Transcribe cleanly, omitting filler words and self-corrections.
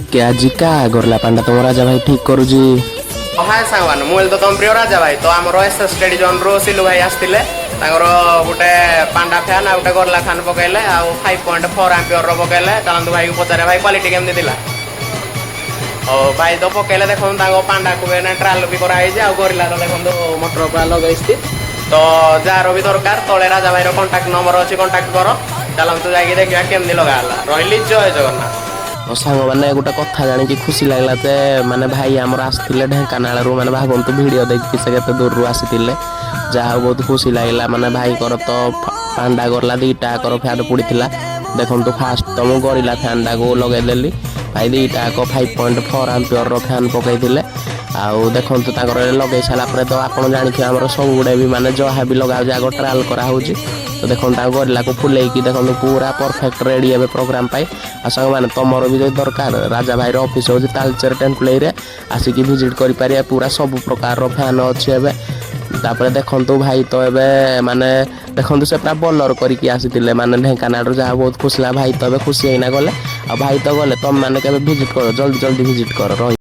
ଟିକେ ଆଜି କା ଗରଲା ପାଣ୍ଡା ତମ ରାଜା ଭାଇ ଠିକ କରୁଛି। हाय सांगवान मुझे तो तुम प्रिय राजा भाई तो आमर एसएस स्टडी जोन रो सिलु भाई आसते गोटे पांडा फैन आ गोटे गरला फैन पकड़े आ 5.4 एम्पियर रो पकड़े चलतु भाई को पचारे भाई क्वालिटी केमती थिला और भाई तो पकड़े देखो पांडा को ट्रायल भी कराई आ गरला देखो मोटर पूरा लगे तो जार भी दरकार तले राजा भाई कंटाक्ट नंबर अच्छी कंटाक्ट कर चलतु जाकि देखा केमती लगा रही जय जगन्नाथ। सांग मैंने गोटे कथा जाणी खुशी लगला जे माने भाई आमर आसते ढेंकानाल माने भागंतु वीडियो देखी से केते दूर आसी जहा बहुत खुशी लगला माने भाई कर तो पांडा गरला दीटा कर फैन पड़ीला देखु फास्ट तो मुझे गरला फैनटा को लगेदेली भाई दीटा 5.4 एम्पियर फैन पकईले आउ देखु लगे सारापर तो आप जानी आम सब गुड़े भी माने जहाँ भी लगा आग ट्रायल कराऊँच तो देखो गरला को फुलेकी देखो पूरा परफेक्ट रेडी है प्रोग्राम पाई आ संग मैंने तुमर भी जो दरकार राजा भाई ऑफिस हो तालचेर टेम्पल आसिक विजिट कर पूरा सब प्रकार फैन अच्छे एवं तापर देखु भाई तो एबे माने देखु से पूरा बलर करके आसी माने ढेंकानाल जहाँ बहुत खुशी भाई तो खुशी होना गले आ भाई तो गले तुम मैंने विजिट कर जल्दी जल्दी विजिट कर रही।